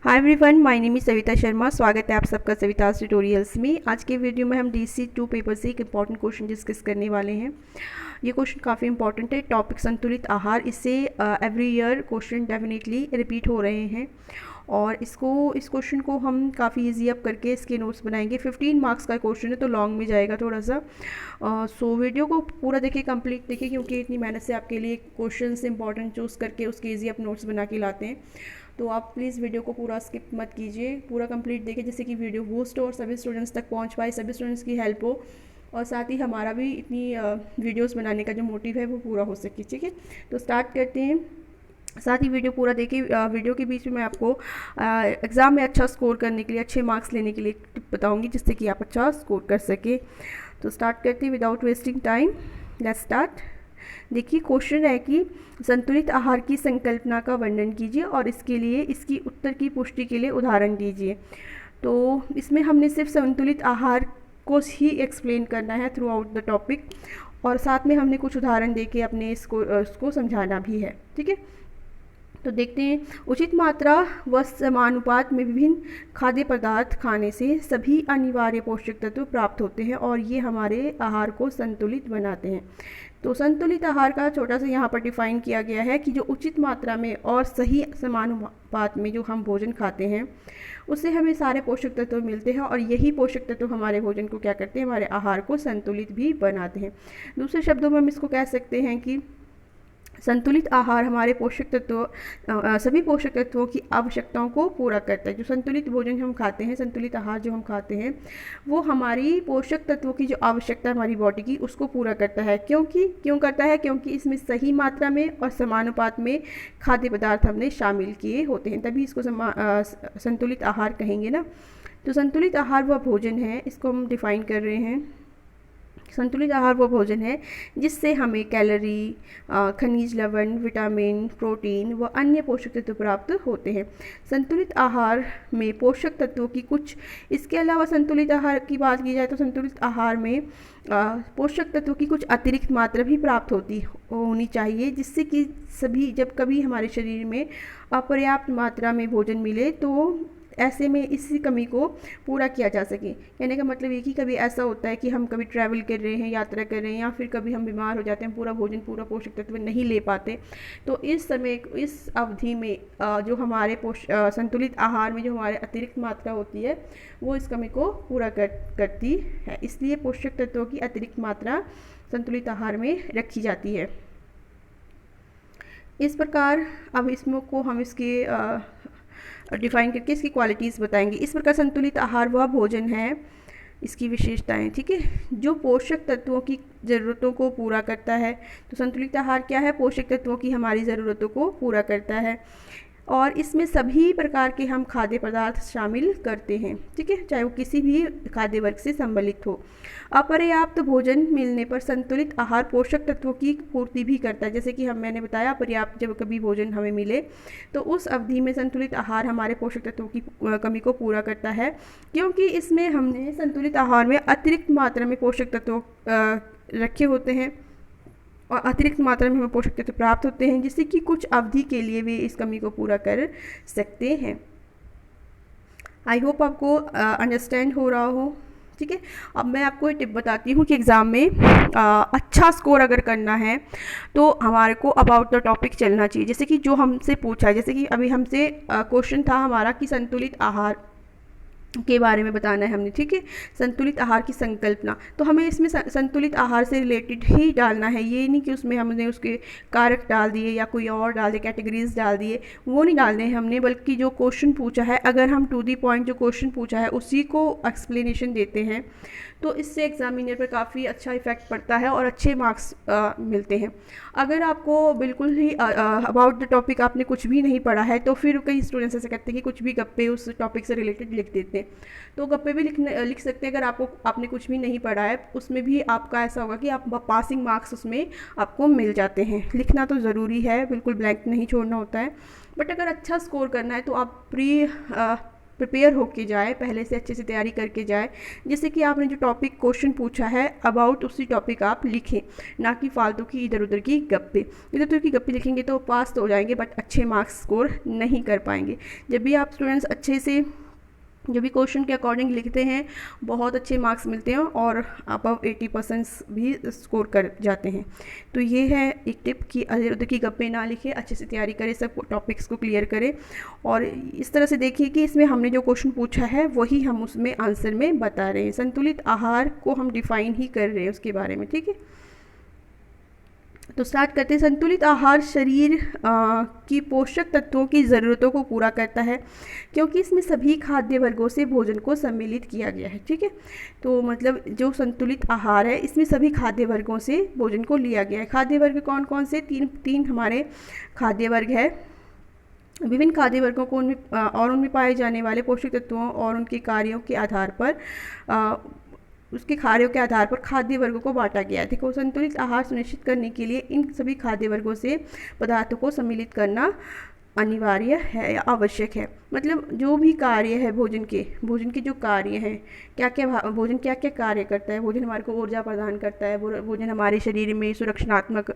Hi everyone, my name is Savita Sharma. स्वागत है आप सबका सवितास ट्यूटोरियल्स में। आज के वीडियो में हम DC2 पेपर से एक इम्पॉर्टेंट क्वेश्चन डिस्कस करने वाले हैं। ये क्वेश्चन काफ़ी इंपॉर्टेंट है। टॉपिक संतुलित आहार, इससे every year question definitely repeat हो रहे हैं और इस क्वेश्चन को हम काफ़ी ईजी अप करके इसके नोट्स बनाएंगे। 15 मार्क्स का क्वेश्चन है तो लॉन्ग में जाएगा थोड़ा सा। सो वीडियो को पूरा देखिए, कंप्लीट देखिए, क्योंकि इतनी मेहनत से आपके लिए क्वेश्चन इंपॉर्टेंट चूज़ करके उसके ईजी अप नोट्स बना के लाते हैं। तो आप प्लीज़ वीडियो को पूरा स्किप मत कीजिए, पूरा कंप्लीट देखिए, जिससे कि वीडियो बूस्ट हो और सभी स्टूडेंट्स तक पहुंच पाए, सभी स्टूडेंट्स की हेल्प हो और साथ ही हमारा भी इतनी वीडियोस बनाने का जो मोटिव है वो पूरा हो सके। ठीक है, तो स्टार्ट करते हैं। साथ ही वीडियो पूरा देखिए। वीडियो के बीच में मैं आपको एग्ज़ाम में अच्छा स्कोर करने के लिए, अच्छे मार्क्स लेने के लिए टिप बताऊँगी, जिससे कि आप अच्छा स्कोर कर सके। तो स्टार्ट करते हैं without wasting time. Let's start. देखिए, क्वेश्चन है कि संतुलित आहार की संकल्पना का वर्णन कीजिए और इसके लिए इसकी उत्तर की पुष्टि के लिए उदाहरण दीजिए। तो इसमें हमने सिर्फ संतुलित आहार को ही एक्सप्लेन करना है थ्रू आउट द टॉपिक, और साथ में हमने कुछ उदाहरण देके अपने इसको समझाना भी है। ठीक है, तो देखते हैं। उचित मात्रा व समानुपात में विभिन्न खाद्य पदार्थ खाने से सभी अनिवार्य पोषक तत्व प्राप्त होते हैं और ये हमारे आहार को संतुलित बनाते हैं। तो संतुलित आहार का छोटा सा यहाँ पर डिफाइन किया गया है कि जो उचित मात्रा में और सही समानुपात में जो हम भोजन खाते हैं उससे हमें सारे पोषक तत्व मिलते हैं और यही पोषक तत्व हमारे भोजन को क्या करते हैं, हमारे आहार को संतुलित भी बनाते हैं। दूसरे शब्दों में हम इसको कह सकते हैं कि संतुलित आहार हमारे पोषक तत्वों सभी पोषक तत्वों की आवश्यकताओं को पूरा करता है। जो संतुलित भोजन हम खाते हैं, संतुलित आहार जो हम खाते हैं, वो हमारी पोषक तत्वों की जो आवश्यकता है हमारी बॉडी की, उसको पूरा करता है। क्यों करता है? क्योंकि इसमें सही मात्रा में और समानुपात में खाद्य पदार्थ हमने शामिल किए होते हैं, तभी इसको संतुलित आहार कहेंगे ना। तो संतुलित आहार वह भोजन है, इसको हम डिफाइन कर रहे हैं। संतुलित आहार वो भोजन है जिससे हमें कैलोरी, खनिज लवण, विटामिन, प्रोटीन व अन्य पोषक तत्व प्राप्त होते हैं। संतुलित आहार में पोषक तत्वों की कुछ, इसके अलावा संतुलित आहार की बात की जाए तो संतुलित आहार में पोषक तत्वों की कुछ अतिरिक्त मात्रा भी प्राप्त होनी चाहिए, जिससे कि जब कभी हमारे शरीर में अपर्याप्त मात्रा में भोजन मिले तो ऐसे में इसी कमी को पूरा किया जा सके। कहने का मतलब ये कि कभी ऐसा होता है कि हम कभी ट्रैवल कर रहे हैं, यात्रा कर रहे हैं, या फिर कभी हम बीमार हो जाते हैं, पूरा भोजन, पूरा पोषक तत्व नहीं ले पाते, तो इस समय, इस अवधि में जो हमारे संतुलित आहार में जो हमारे अतिरिक्त मात्रा होती है वो इस कमी को पूरा करती है। इसलिए पोषक तत्वों की अतिरिक्त मात्रा संतुलित आहार में रखी जाती है। इस प्रकार अब इसमें को हम इसके डिफाइन करके इसकी क्वालिटीज़ बताएंगे। इस प्रकार संतुलित आहार वह भोजन है, इसकी विशेषताएं, ठीक है, जो पोषक तत्वों की ज़रूरतों को पूरा करता है। तो संतुलित आहार क्या है? पोषक तत्वों की हमारी ज़रूरतों को पूरा करता है और इसमें सभी प्रकार के हम खाद्य पदार्थ शामिल करते हैं। ठीक है, चाहे वो किसी भी खाद्य वर्ग से सम्मिलित हो। अपर्याप्त भोजन मिलने पर संतुलित आहार पोषक तत्वों की पूर्ति भी करता है। जैसे कि मैंने बताया, पर्याप्त जब कभी भोजन हमें मिले तो उस अवधि में संतुलित आहार हमारे पोषक तत्वों की कमी को पूरा करता है, क्योंकि इसमें हमने संतुलित आहार में अतिरिक्त मात्रा में पोषक तत्व रखे होते हैं और अतिरिक्त मात्रा में हमें पोषक तत्व प्राप्त होते हैं, जिससे कि कुछ अवधि के लिए वे इस कमी को पूरा कर सकते हैं। आई होप आपको अंडरस्टैंड हो रहा हो। ठीक है, अब मैं आपको एक टिप बताती हूँ कि एग्ज़ाम में अच्छा स्कोर अगर करना है तो हमारे को अबाउट द टॉपिक चलना चाहिए। जैसे कि जो हमसे पूछा है, जैसे कि अभी हमसे क्वेश्चन था हमारा कि संतुलित आहार के बारे में बताना है हमने। ठीक है, संतुलित आहार की संकल्पना, तो हमें इसमें संतुलित आहार से रिलेटेड ही डालना है। ये नहीं कि उसमें हमने उसके कारक डाल दिए या कोई और डाल दिए, कैटेगरीज डाल दिए, वो नहीं डालने हैं हमने, बल्कि जो क्वेश्चन पूछा है, अगर हम टू दी पॉइंट जो क्वेश्चन पूछा है उसी को एक्सप्लेनेशन देते हैं तो इससे एग्जामिनर पर काफ़ी अच्छा इफेक्ट पड़ता है और अच्छे मार्क्स मिलते हैं। अगर आपको बिल्कुल ही अबाउट द टॉपिक आपने कुछ भी नहीं पढ़ा है तो फिर कई स्टूडेंट्स ऐसे कहते हैं कि कुछ भी गप्पे उस टॉपिक से रिलेटेड लिख देते हैं। तो गप्पे भी लिख सकते हैं। अगर आपने कुछ भी नहीं पढ़ा है उसमें भी आपका ऐसा होगा कि आप पासिंग मार्क्स उसमें आपको मिल जाते हैं। लिखना तो ज़रूरी है, बिल्कुल ब्लैंक नहीं छोड़ना होता है, बट अगर अच्छा स्कोर करना है तो आप प्रिपेयर होके जाए, पहले से अच्छे से तैयारी करके जाए, जिससे कि आपने जो टॉपिक क्वेश्चन पूछा है अबाउट उसी टॉपिक आप लिखें, ना कि फालतू की इधर उधर की गप्पे। इधर उधर की गप्पे लिखेंगे तो पास तो हो जाएंगे बट अच्छे मार्क्स स्कोर नहीं कर पाएंगे। जब भी आप स्टूडेंट्स अच्छे से जो भी क्वेश्चन के अकॉर्डिंग लिखते हैं बहुत अच्छे मार्क्स मिलते हैं और अबव 80% भी स्कोर कर जाते हैं। तो ये है एक टिप कि इधर उधर की गप्पे ना लिखें, अच्छे से तैयारी करें, सब टॉपिक्स को क्लियर करें और इस तरह से देखिए कि इसमें हमने जो क्वेश्चन पूछा है वही हम उसमें आंसर में बता रहे हैं। संतुलित आहार को हम डिफाइन ही कर रहे हैं उसके बारे में, ठीक है। तो स्टार्ट करते हैं। संतुलित आहार शरीर की पोषक तत्वों की ज़रूरतों को पूरा करता है क्योंकि इसमें सभी खाद्य वर्गों से भोजन को सम्मिलित किया गया है, ठीक है। तो मतलब जो संतुलित आहार है इसमें सभी खाद्य वर्गों से भोजन को लिया गया है। खाद्य वर्ग कौन कौन से? तीन हमारे खाद्य वर्ग है। विभिन्न खाद्य वर्गों को उनमें पाए जाने वाले पोषक तत्वों और उनके कार्यों के आधार पर उसके कार्यों के आधार पर खाद्य वर्गों को बांटा गया है। देखो, संतुलित आहार सुनिश्चित करने के लिए इन सभी खाद्य वर्गों से पदार्थों को सम्मिलित करना अनिवार्य है या आवश्यक है। मतलब जो भी कार्य है भोजन के जो कार्य हैं, भोजन क्या क्या कार्य करता है। भोजन हमारे को ऊर्जा प्रदान करता है, भोजन हमारे शरीर में सुरक्षात्मक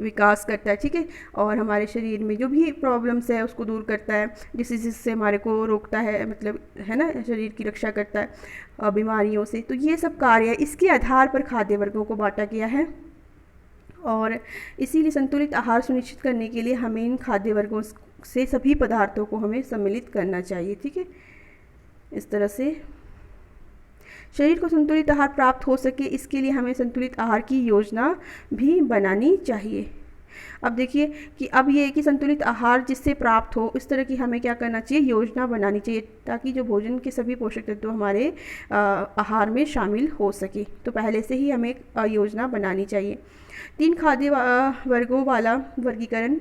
विकास करता है, ठीक है। और हमारे शरीर में जो भी प्रॉब्लम्स है उसको दूर करता है, डिसीज़ से हमारे को रोकता है, मतलब है ना, शरीर की रक्षा करता है बीमारियों से। तो ये सब कार्य इसके आधार पर खाद्य वर्गों को बांटा गया है और इसीलिए संतुलित आहार सुनिश्चित करने के लिए हमें इन खाद्य वर्गों से सभी पदार्थों को हमें सम्मिलित करना चाहिए, ठीक है। इस तरह से शरीर को संतुलित आहार प्राप्त हो सके इसके लिए हमें संतुलित आहार की योजना भी बनानी चाहिए। अब देखिए कि अब ये है कि संतुलित आहार जिससे प्राप्त हो इस तरह की हमें क्या करना चाहिए, योजना बनानी चाहिए ताकि जो भोजन के सभी पोषक तत्व हमारे आहार में शामिल हो सके। तो पहले से ही हमें योजना बनानी चाहिए। 3 खाद्य वर्गों वाला वर्गीकरण,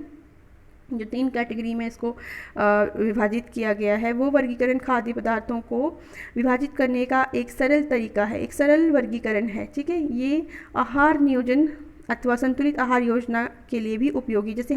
जो 3 कैटेगरी में इसको विभाजित किया गया है, वो वर्गीकरण खाद्य पदार्थों को विभाजित करने का एक सरल तरीका है, एक सरल वर्गीकरण है, ठीक है। ये आहार नियोजन अथवा संतुलित आहार योजना के लिए भी उपयोगी। जैसे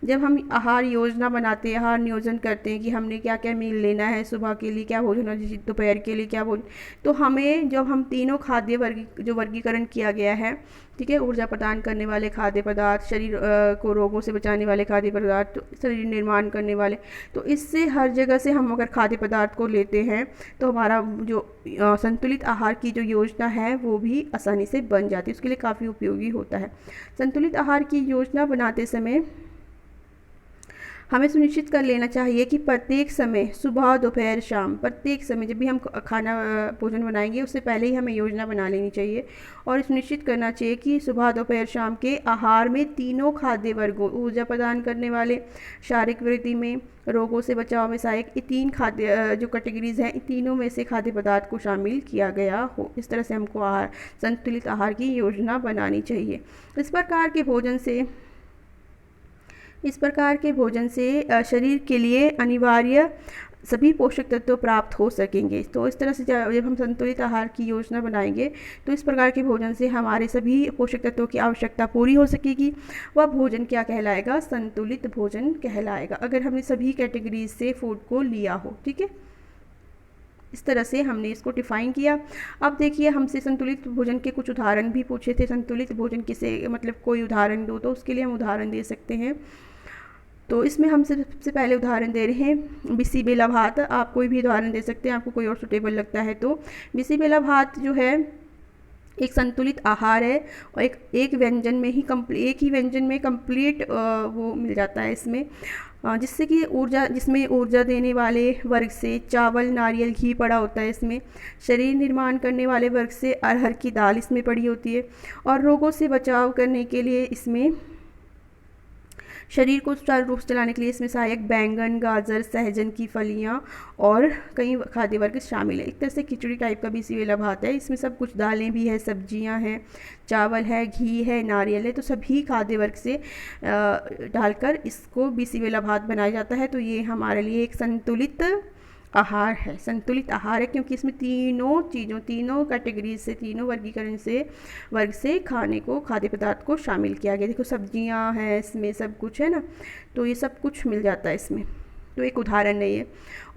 जब हम आहार योजना बनाते हैं, आहार नियोजन करते हैं कि हमने क्या क्या मील लेना है, सुबह के लिए क्या भोजन है, दोपहर के लिए क्या भोजन, तो हमें जब हम तीनों खाद्य जो वर्गीकरण किया गया है, ठीक है, ऊर्जा प्रदान करने वाले खाद्य पदार्थ, शरीर को रोगों से बचाने वाले खाद्य पदार्थ, शरीर निर्माण करने वाले, तो इससे हर जगह से हम अगर खाद्य पदार्थ को लेते हैं तो हमारा जो संतुलित आहार की जो योजना है वो भी आसानी से बन जाती है, उसके लिए काफ़ी उपयोगी होता है। संतुलित आहार की योजना बनाते समय हमें सुनिश्चित कर लेना चाहिए कि प्रत्येक समय, सुबह दोपहर शाम, प्रत्येक समय जब भी हम भोजन बनाएंगे उससे पहले ही हमें योजना बना लेनी चाहिए और सुनिश्चित करना चाहिए कि सुबह दोपहर शाम के आहार में तीनों खाद्य वर्गों, ऊर्जा प्रदान करने वाले, शारीरिक वृद्धि में, रोगों से बचाव में सहायक, ये 3 खाद्य जो कैटेगरीज हैं, इन तीनों में से खाद्य पदार्थ को शामिल किया गया हो। इस तरह से हमको संतुलित आहार की योजना बनानी चाहिए। इस प्रकार के भोजन से शरीर के लिए अनिवार्य सभी पोषक तत्व प्राप्त हो सकेंगे। तो इस तरह से जब हम संतुलित आहार की योजना बनाएंगे तो इस प्रकार के भोजन से हमारे सभी पोषक तत्वों की आवश्यकता पूरी हो सकेगी। वह भोजन क्या कहलाएगा? संतुलित भोजन कहलाएगा, अगर हमने सभी कैटेगरीज से फूड को लिया हो, ठीक है। इस तरह से हमने इसको डिफाइन किया। अब देखिए, हमसे संतुलित भोजन के कुछ उदाहरण भी पूछे थे। संतुलित भोजन किसे, मतलब कोई उदाहरण दो, तो उसके लिए हम उदाहरण दे सकते हैं। तो इसमें हम सबसे पहले उदाहरण दे रहे हैं बिसी बेला भात। आप कोई भी उदाहरण दे सकते हैं, आपको कोई और सुटेबल लगता है तो। बिसी बेला भात जो है एक संतुलित आहार है और एक व्यंजन में ही एक ही व्यंजन में कंप्लीट वो मिल जाता है इसमें, जिससे कि जिसमें ऊर्जा देने वाले वर्ग से चावल, नारियल, घी पड़ा होता है इसमें। शरीर निर्माण करने वाले वर्ग से अरहर की दाल इसमें पड़ी होती है और रोगों से बचाव करने के लिए इसमें, शरीर को सुचारू रूप से चलाने के लिए इसमें सहायक बैंगन, गाजर, सहजन की फलियां और कई खाद्य वर्ग शामिल है। एक तरह से खिचड़ी टाइप का बिसी बेला भात है। इसमें सब कुछ दालें भी है, सब्जियां हैं, चावल है, घी है, नारियल है, तो सभी खाद्य वर्ग से डालकर इसको बिसी बेला भात बनाया जाता है। तो ये हमारे लिए एक संतुलित आहार है, संतुलित आहार है, क्योंकि इसमें तीनों कैटेगरी से, तीनों वर्गीकरण से वर्ग से खाद्य पदार्थ को शामिल किया गया। देखो, सब्जियां हैं इसमें, सब कुछ है ना, तो ये सब कुछ मिल जाता है इसमें। तो एक उदाहरण है ये।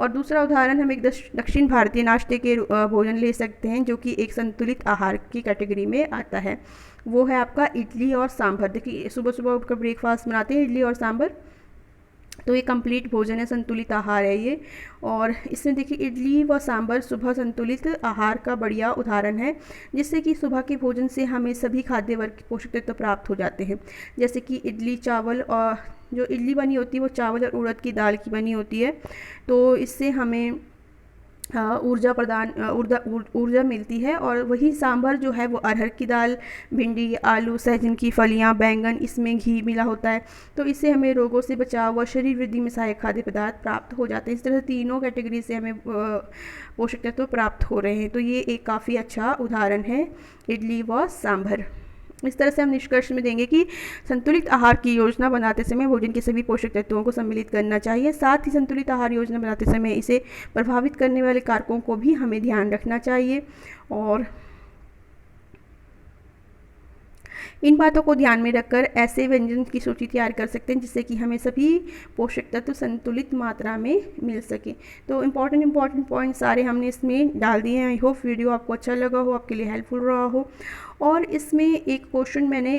और दूसरा उदाहरण हम एक दक्षिण भारतीय नाश्ते के भोजन ले सकते हैं जो कि एक संतुलित आहार की कैटेगरी में आता है। वो है आपका इडली और सांभर। देखिए सुबह सुबह उठकर ब्रेकफास्ट बनाते हैं इडली और सांभर, तो ये कंप्लीट भोजन है, संतुलित आहार है ये। और इसमें देखिए इडली व सांभर सुबह संतुलित आहार का बढ़िया उदाहरण है, जिससे कि सुबह के भोजन से हमें सभी खाद्य वर्ग के पोषक तत्व प्राप्त हो जाते हैं। जैसे कि इडली चावल, और जो इडली बनी होती है वो चावल और उड़द की दाल की बनी होती है, तो इससे हमें ऊर्जा मिलती है। और वही सांभर जो है वो अरहर की दाल, भिंडी, आलू, सहजन की फलियां, बैंगन, इसमें घी मिला होता है, तो इससे हमें रोगों से बचाव व शरीर वृद्धि में सहायक खाद्य पदार्थ प्राप्त हो जाते हैं। इस तरह से तीनों कैटेगरी से हमें पोषक तत्व प्राप्त हो रहे हैं, तो ये एक काफ़ी अच्छा उदाहरण है इडली व सांभर। इस तरह से हम निष्कर्ष में देंगे कि संतुलित आहार की योजना बनाते समय भोजन के सभी पोषक तत्वों को सम्मिलित करना चाहिए। साथ ही संतुलित आहार योजना बनाते समय इसे प्रभावित करने वाले कारकों को भी हमें ध्यान रखना चाहिए, और इन बातों को ध्यान में रखकर ऐसे व्यंजन की सूची तैयार कर सकते हैं जिससे कि हमें सभी पोषक तत्व संतुलित मात्रा में मिल सके। तो इम्पॉर्टेंट पॉइंट सारे हमने इसमें डाल दिए हैं। आई होप वीडियो आपको अच्छा लगा हो, आपके लिए हेल्पफुल रहा हो। और इसमें एक क्वेश्चन मैंने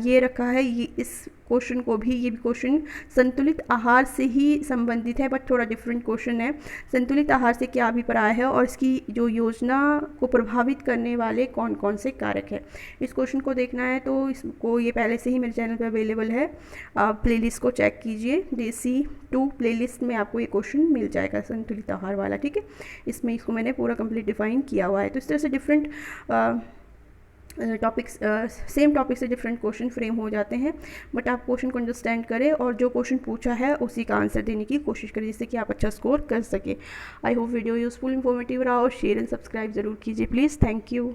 ये रखा है, ये इस क्वेश्चन को भी, ये भी क्वेश्चन संतुलित आहार से ही संबंधित है, बट थोड़ा डिफरेंट क्वेश्चन है। संतुलित आहार से क्या अभिप्राय है और इसकी जो योजना को प्रभावित करने वाले कौन कौन से कारक है, इस क्वेश्चन को देखना है तो इसको, ये पहले से ही मेरे चैनल पर अवेलेबल है, आप प्लेलिस्ट को चेक कीजिए। DC2 प्लेलिस्ट में आपको ये क्वेश्चन मिल जाएगा संतुलित आहार वाला, ठीक है। इसमें इसको मैंने पूरा कंप्लीट डिफाइन किया हुआ है। तो इस तरह से डिफरेंट टॉपिक्स, सेम टॉपिक से डिफरेंट क्वेश्चन फ्रेम हो जाते हैं, बट आप क्वेश्चन को अंडरस्टैंड करें और जो क्वेश्चन पूछा है उसी का आंसर देने की कोशिश करें, जिससे कि आप अच्छा स्कोर कर सके। I hope video useful, informative रहा हो। शेयर एंड सब्सक्राइब ज़रूर कीजिए प्लीज़। Thank you.